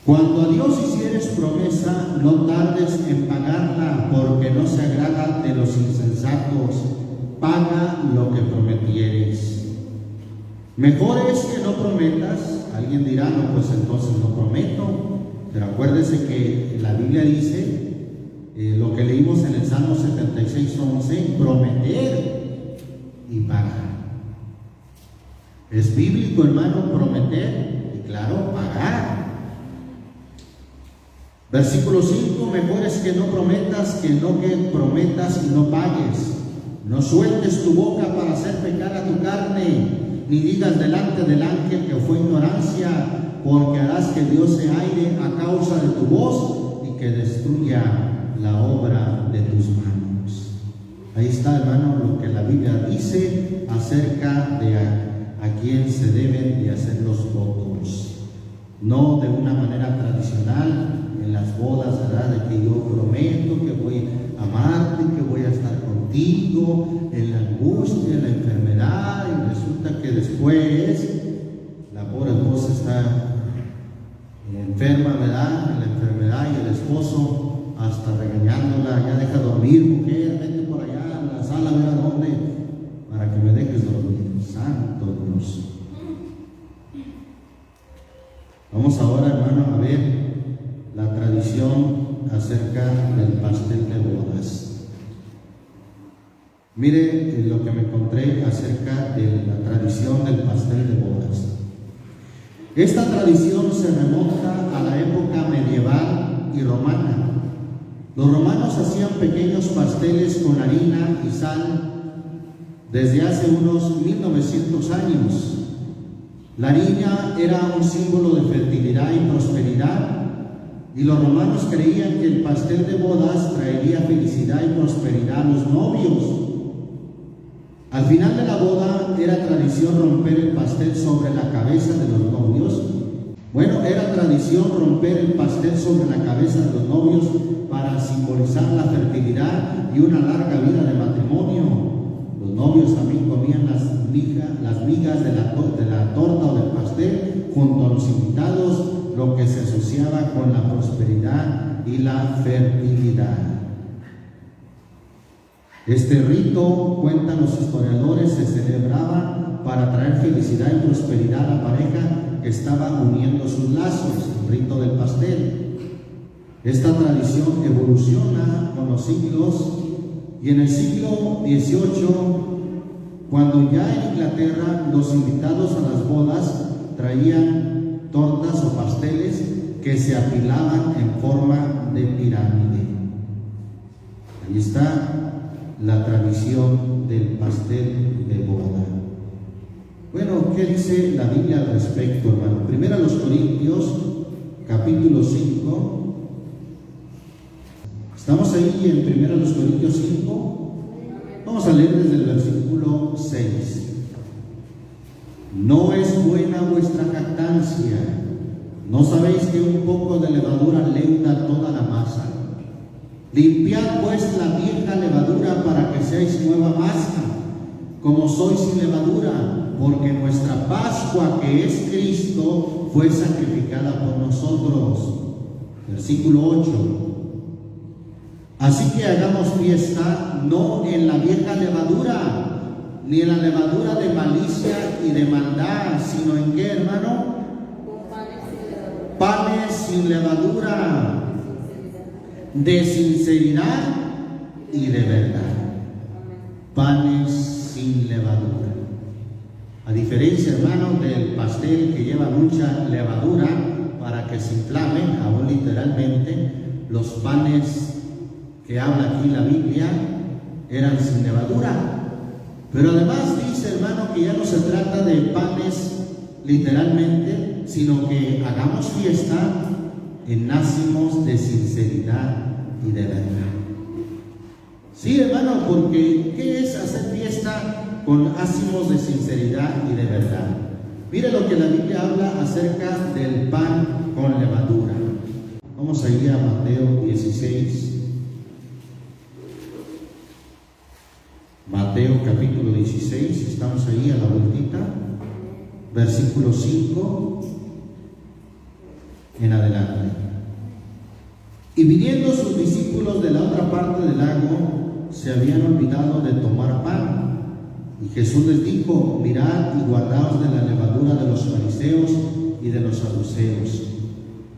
Cuando a Dios hicieres promesa, no tardes en pagarla, porque no se agrada de los insensatos. Paga lo que prometieres. Mejor es que no prometas. Alguien dirá, no, pues entonces no prometo. Pero acuérdese que la Biblia dice, lo que leímos en el Salmo 76:11, prometer y pagar. Es bíblico, hermano, prometer y claro, pagar. Versículo 5, mejor es que no prometas que no que prometas y no pagues. No sueltes tu boca para hacer pecar a tu carne, ni digas delante del ángel que fue ignorancia, porque harás que Dios se aire a causa de tu voz y que destruya la obra de tus manos. Ahí está, hermano, lo que la Biblia dice acerca de a quién se deben de hacer los votos. No de una manera tradicional, en las bodas, ¿verdad? De que yo prometo que voy a amarte, que voy a estar contigo en la angustia, en la enfermedad, y resulta que después la pobre esposa está enferma, ¿verdad? En la enfermedad, y el esposo hasta regañándola, ya deja dormir, mujer, vete por allá a la sala, ¿verdad? ¿Dónde? Para que me dejes dormir. Santo Dios. Vamos ahora, hermano, a ver la tradición acerca del pastel de bodas. Mire lo que me encontré acerca de la tradición del pastel de bodas. Esta tradición se remonta a la época medieval y romana. Los romanos hacían pequeños pasteles con harina y sal desde hace unos 1900 años. La harina era un símbolo de fertilidad y prosperidad, y los romanos creían que el pastel de bodas traería felicidad y prosperidad a los novios. Al final de la boda era tradición romper el pastel sobre la cabeza de los novios. Bueno, era tradición romper el pastel sobre la cabeza de los novios para simbolizar la fertilidad y una larga vida de matrimonio. Los novios también comían las migas de la torta o del pastel junto a los invitados, lo que se asociaba con la prosperidad y la fertilidad. Este rito, cuentan los historiadores, se celebraba para traer felicidad y prosperidad a la pareja que estaba uniendo sus lazos, el rito del pastel. Esta tradición evoluciona con los siglos, y en el siglo XVIII, cuando ya en Inglaterra los invitados a las bodas traían tortas o pasteles que se apilaban en forma de pirámide. Ahí está la tradición del pastel de boda. Bueno, ¿qué dice la Biblia al respecto, hermano? Primero a los Corintios, capítulo 5. ¿Estamos ahí en primero a los Corintios 5? Vamos a leer desde el versículo 6. No es buena vuestra jactancia. ¿No sabéis que un poco de levadura leuda toda la masa? Limpiad pues la vieja levadura para que seáis nueva masa, como sois sin levadura, porque nuestra Pascua, que es Cristo, fue sacrificada por nosotros. Versículo 8. Así que hagamos fiesta no en la vieja levadura, ni en la levadura de malicia y de maldad, sino en qué, hermano? Panes sin levadura, de sinceridad y de verdad. Panes sin levadura. A diferencia, hermano, del pastel que lleva mucha levadura para que se inflame, aún literalmente, los panes que habla aquí la Biblia eran sin levadura. Pero además dice, hermano, que ya no se trata de panes literalmente, sino que hagamos fiesta en ácimos de sinceridad y de verdad. Sí, hermano, porque ¿qué es hacer fiesta con ácimos de sinceridad y de verdad? Mire lo que la Biblia habla acerca del pan con levadura. Vamos a ir a Mateo 16. Mateo capítulo 16, estamos ahí a la vueltita. versículo 5 en adelante. Y viniendo sus discípulos de la otra parte del lago, se habían olvidado de tomar pan. Y Jesús les dijo: mirad y guardaos de la levadura de los fariseos y de los saduceos.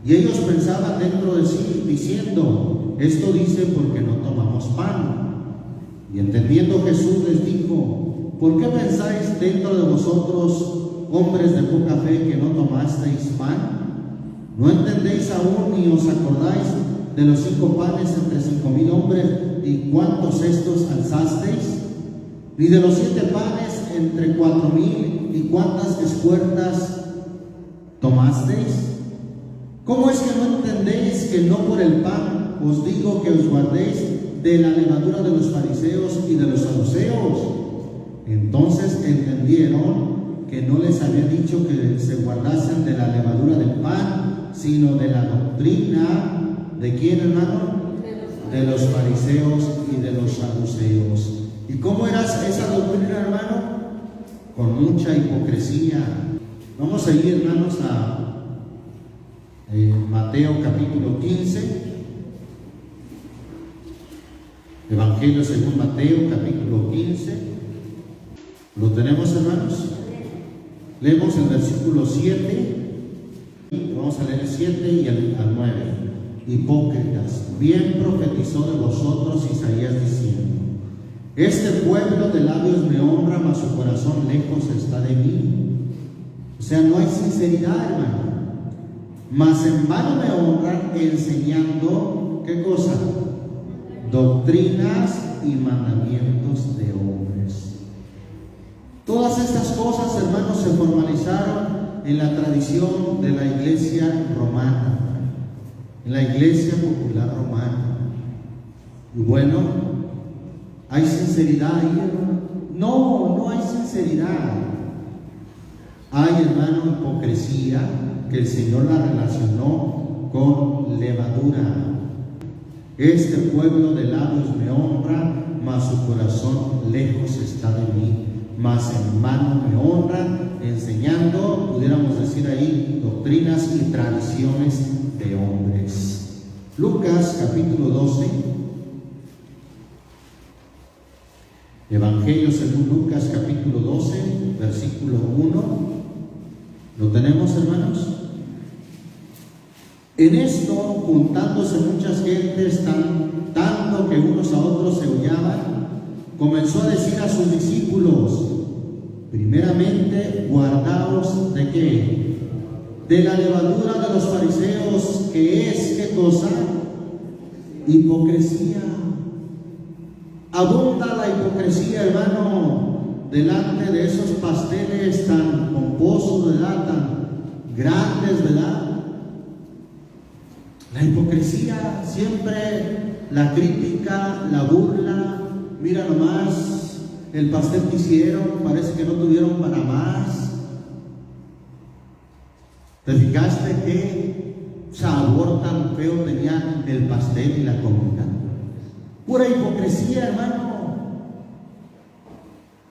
Y ellos pensaban dentro de sí, diciendo: esto dice porque no tomamos pan. Y entendiendo Jesús les dijo: ¿por qué pensáis dentro de vosotros, hombres de poca fe, que no tomasteis pan? ¿No entendéis aún ni os acordáis de los 5 panes entre 5,000 hombres y cuántos cestos alzasteis? ¿Ni de los 7 panes entre 4,000 y cuántas espuertas tomasteis? ¿Cómo es que no entendéis que no por el pan os digo que os guardéis de la levadura de los fariseos y de los saduceos? Entonces entendieron que no les había dicho que se guardasen de la levadura del pan, sino de la doctrina. ¿De quién, hermano? De los fariseos y de los saduceos. ¿Y cómo era esa doctrina, hermano? Con mucha hipocresía. Vamos a ir, hermanos, a Mateo capítulo 15. Evangelio según Mateo capítulo 15. ¿Lo tenemos, hermanos? Leemos el versículo 7. Vamos a leer el 7 y al 9. Hipócritas, bien profetizó de vosotros Isaías diciendo: este pueblo de labios me honra, mas su corazón lejos está de mí. O sea, no hay sinceridad, hermano. Mas en vano me honran, enseñando, ¿qué cosa? Doctrinas y mandamientos de hombres. Todas estas cosas, hermanos, se formalizaron en la tradición de la iglesia romana, en la iglesia popular romana. Y bueno, ¿hay sinceridad ahí, hermano? No, no hay sinceridad. Hay, hermano, hipocresía, que el Señor la relacionó con levadura. Este pueblo de labios me honra, mas su corazón lejos está de mí. Mas en vano me honran, enseñando, pudiéramos decir ahí, doctrinas y tradiciones de hombres. Lucas capítulo 12. Evangelio según Lucas capítulo 12, versículo 1. ¿Lo tenemos, hermanos? En esto, juntándose muchas gentes, tanto que unos a otros se hollaban, comenzó a decir a sus discípulos: primeramente, guardaos ¿de qué? De la levadura de los fariseos, que es, ¿qué cosa? Hipocresía. Abunda la hipocresía, hermano, delante de esos pasteles tan pomposos, ¿verdad? Tan grandes, ¿verdad? La hipocresía, siempre la crítica, la burla. Mira nomás, el pastel que hicieron, parece que no tuvieron para más. ¿Te fijaste qué sabor tan feo tenía el pastel y la comida? Pura hipocresía, hermano.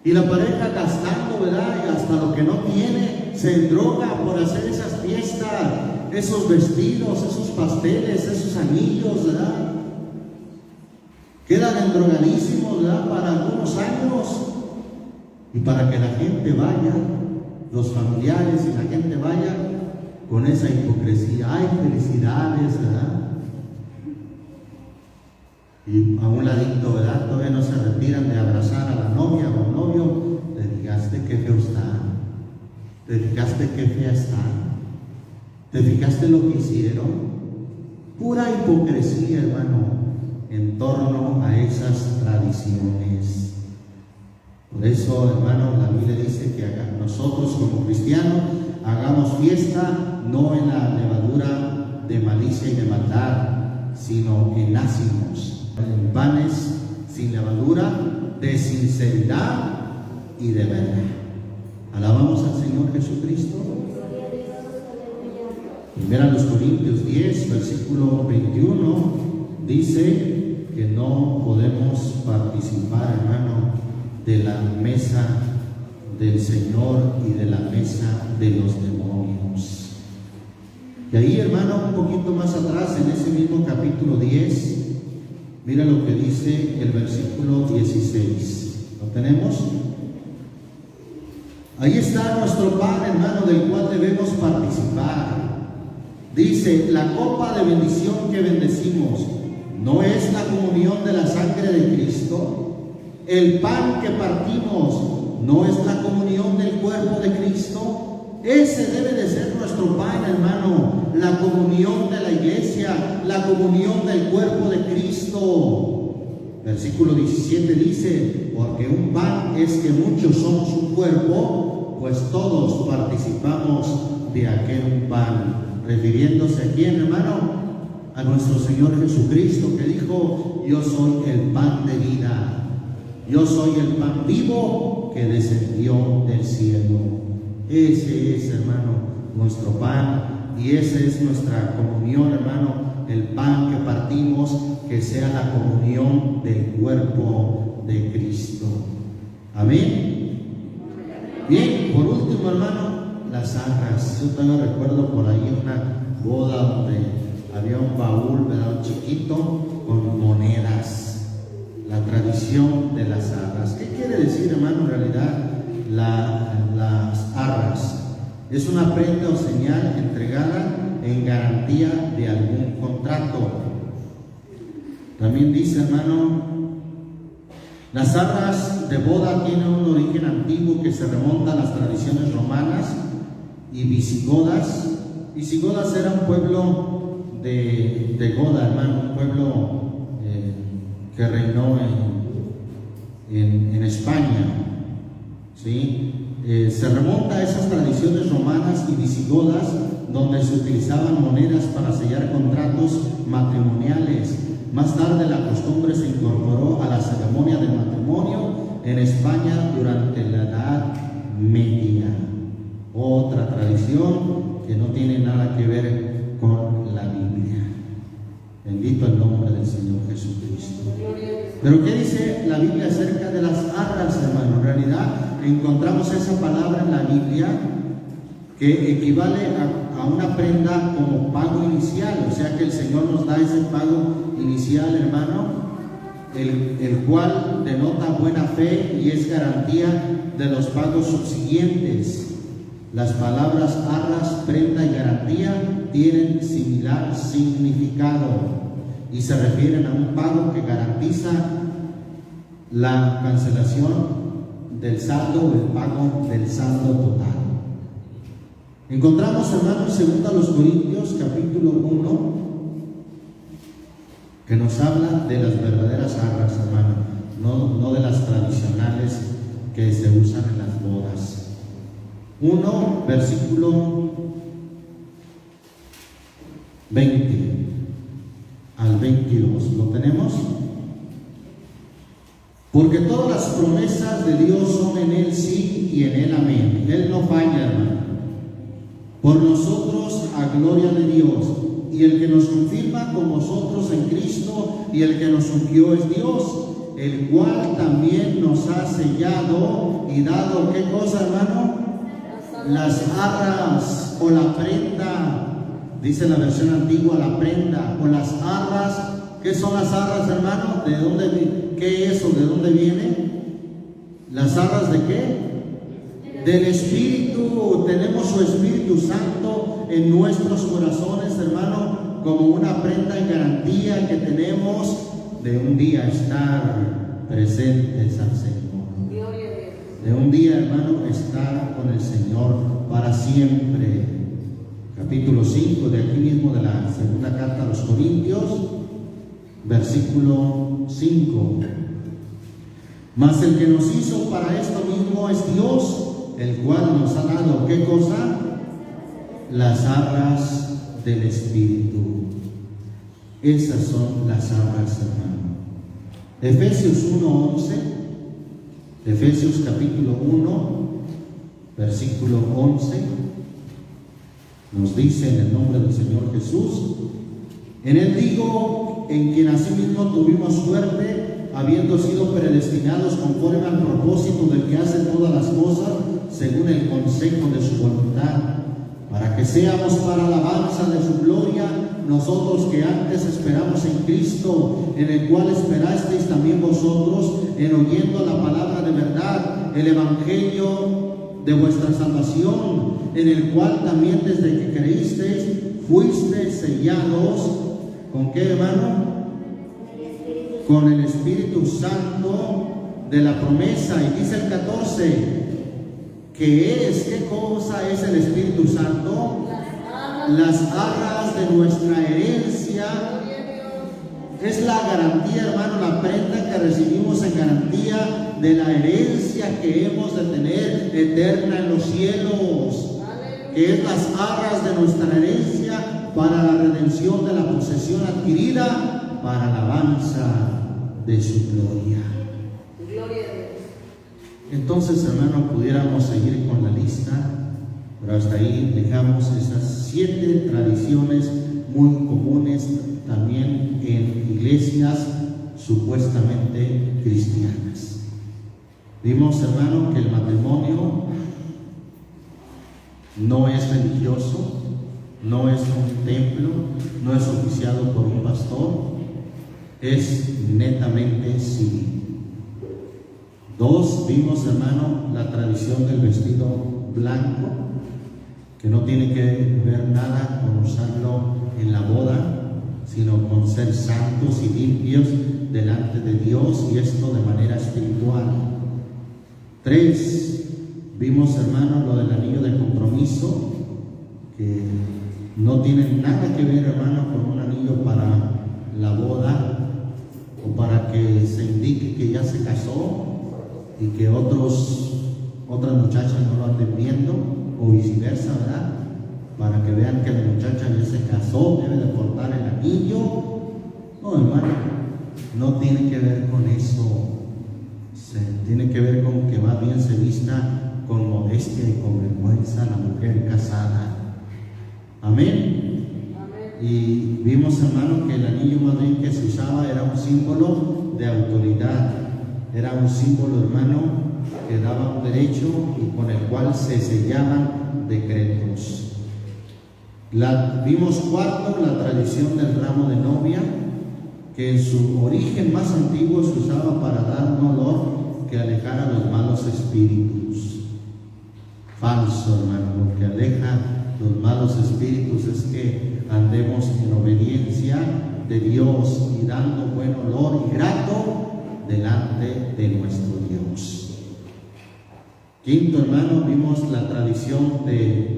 Y la pareja gastando, ¿verdad? Y hasta lo que no tiene, se droga por hacer esas fiestas, esos vestidos, esos pasteles, esos anillos, ¿verdad? Quedan endrogadísimos, ¿verdad? Para algunos años. Y para que la gente vaya, los familiares y la gente vaya con esa hipocresía. ¡Ay, felicidades!, ¿verdad? Y a un ladito, ¿verdad? Todavía no se retiran de abrazar a la novia o al novio. ¿Te fijaste qué feo está? ¿Te fijaste qué fea está? ¿Te fijaste lo que hicieron? Pura hipocresía, hermano, en torno a esas tradiciones. Por eso, hermano, la Biblia dice que nosotros como cristianos hagamos fiesta no en la levadura de malicia y de maldad, sino en ácimos, en panes sin levadura, de sinceridad y de verdad. Alabamos al Señor Jesucristo. Primera los Corintios 10, versículo 21, dice que no podemos participar, hermano, de la mesa del Señor y de la mesa de los demonios. Y ahí, hermano, un poquito más atrás, en ese mismo capítulo 10, mira lo que dice el versículo 16. ¿Lo tenemos? Ahí está nuestro pan, hermano, del cual debemos participar. Dice, la copa de bendición que bendecimos, ¿no es la comunión de la sangre de Cristo? El pan que partimos, ¿no es la comunión del cuerpo de Cristo? Ese debe de ser nuestro pan, hermano, la comunión de la iglesia, la comunión del cuerpo de Cristo. Versículo 17 dice, porque un pan es que muchos somos un cuerpo, pues todos participamos de aquel pan. Refiriéndose a quién, hermano, a nuestro Señor Jesucristo, que dijo, yo soy el pan de vida, yo soy el pan vivo que descendió del cielo. Ese es, hermano, nuestro pan, y esa es nuestra comunión, hermano, el pan que partimos, que sea la comunión del cuerpo de Cristo. Amén. Bien, por último, hermano, las arras. Yo también recuerdo por ahí una boda donde había un baúl, ¿verdad?, chiquito, con monedas. La tradición de las arras. ¿Qué quiere decir, hermano, en realidad? Las arras es una prenda o señal entregada en garantía de algún contrato. También dice, hermano, las arras de boda tienen un origen antiguo que se remonta a las tradiciones romanas y visigodas. Visigodas era un pueblo de Goda, hermano, un pueblo que reinó en España. ¿Sí? Se remonta a esas tradiciones romanas y visigodas, donde se utilizaban monedas para sellar contratos matrimoniales. Más tarde la costumbre se incorporó a la ceremonia del matrimonio en España durante la Edad Media. Otra tradición que no tiene nada que ver con la Biblia. Bendito el nombre del Señor Jesucristo. Pero ¿qué dice la Biblia acerca de las arras, hermano? En realidad encontramos esa palabra en la Biblia que equivale a una prenda como pago inicial, o sea que el Señor nos da ese pago inicial, hermano, el cual denota buena fe y es garantía de los pagos subsiguientes. Las palabras arras, prenda y garantía tienen similar significado y se refieren a un pago que garantiza la cancelación del saldo o el pago del saldo total. Encontramos, hermanos, en 2 Corintios capítulo 1, que nos habla de las verdaderas arras, hermano, no de las tradicionales que se usan en las bodas. 1, versículo 20 al 22. ¿Lo tenemos? Porque todas las promesas de Dios son en Él sí y en Él amén. Él no falla, hermano. Por nosotros a gloria de Dios. Y el que nos confirma con vosotros en Cristo y el que nos ungió es Dios, el cual también nos ha sellado y dado, ¿qué cosa, hermano? Las arras o la prenda. Dice la versión antigua, la prenda o las arras. ¿Qué son las arras, hermano? ¿De dónde, qué es o de dónde viene? ¿Las arras de qué? Del Espíritu. Tenemos su Espíritu Santo en nuestros corazones, hermano, como una prenda y garantía que tenemos de un día estar presentes al Señor. De un día, hermano, estar con el Señor para siempre. Capítulo 5 de aquí mismo de la segunda carta a los Corintios, versículo 5. Mas el que nos hizo para esto mismo es Dios, el cual nos ha dado, ¿qué cosa? Las arras del Espíritu. Esas son las arras, hermano. Efesios 1:11, Efesios capítulo 1, versículo 11, nos dice en el nombre del Señor Jesús: en Él digo, en quien asimismo tuvimos suerte, habiendo sido predestinados conforme al propósito del que hace todas las cosas según el consejo de su voluntad, para que seamos para alabanza de su gloria, nosotros que antes esperamos en Cristo, en el cual esperasteis también vosotros, en oyendo la palabra de verdad, el evangelio de vuestra salvación, en el cual también desde que creísteis fuisteis sellados. ¿Con qué, hermano? Con el Espíritu Santo de la promesa. Y dice el 14, ¿qué cosa es el Espíritu Santo? Las arras de nuestra herencia. Es la garantía, hermano, la prenda que recibimos en garantía de la herencia que hemos de tener eterna en los cielos, que es las arras de nuestra herencia para la redención de la posesión adquirida para la alabanza de su gloria. Gloria a Dios. Entonces, hermano, pudiéramos seguir con la lista, pero hasta ahí dejamos esas 7 tradiciones muy comunes también en iglesias supuestamente cristianas. Vimos, hermano, que el matrimonio no es religioso, no es un templo, no es oficiado por un pastor, es netamente civil. 2, vimos, hermano, la tradición del vestido blanco, que no tiene que ver nada con usarlo en la boda, sino con ser santos y limpios delante de Dios, y esto de manera espiritual. 3, vimos, hermano, lo del anillo de compromiso, que no tiene nada que ver, hermano, con un anillo para la boda o para que se indique que ya se casó y que otras muchachas no lo anden viendo, o viceversa, ¿verdad? Para que vean que la muchacha ya se casó, debe de portar el anillo. No, hermano, no tiene que ver con eso. Tiene que ver con que más bien se vista con modestia y con vergüenza la mujer casada. Amén. Y vimos, hermano, que el anillo más bien que se usaba era un símbolo de autoridad, era un símbolo, hermano, que daba un derecho y con el cual se sellaban decretos. Vimos 4, la tradición del ramo de novia, que en su origen más antiguo se usaba para dar un olor que alejara los malos espíritus. Falso, hermano. Lo que aleja los malos espíritus es que andemos en obediencia de Dios y dando buen olor y grato delante de nuestro Dios. 5, hermano, vimos la tradición de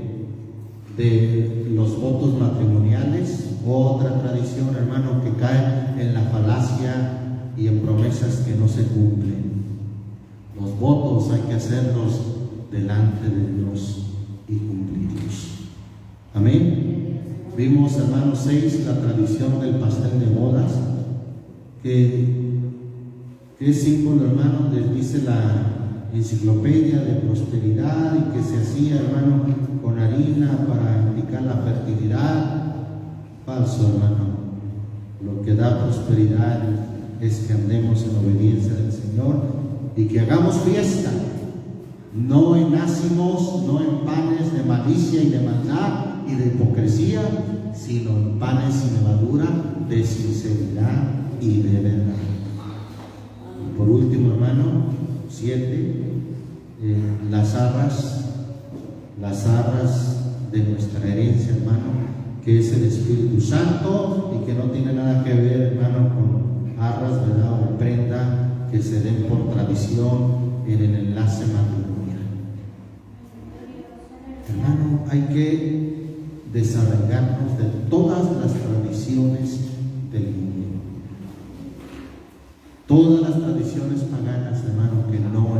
los votos matrimoniales, otra tradición, hermano, que cae en la falacia y en promesas que no se cumplen. Los votos hay que hacerlos delante de Dios y cumplirlos. Amén. Vimos, hermano, 6, la tradición del pastel de bodas, que es símbolo, hermano, dice la enciclopedia, de prosperidad, y que se hacía, hermano, con harina para indicar la fertilidad. Falso, hermano. Lo que da prosperidad es que andemos en obediencia del Señor y que hagamos fiesta, no en ácimos, no en panes de malicia y de maldad y de hipocresía, sino en panes y levadura de sinceridad y de verdad. Y por último, hermano, 7, las arras de nuestra herencia, hermano, que es el Espíritu Santo y que no tiene nada que ver, hermano, con arras, ¿verdad?, o prenda que se den por tradición en el enlace matrimonial. Hermano, hay que desarraigarnos de todas las tradiciones del mundo. Todas las tradiciones paganas, hermano, que no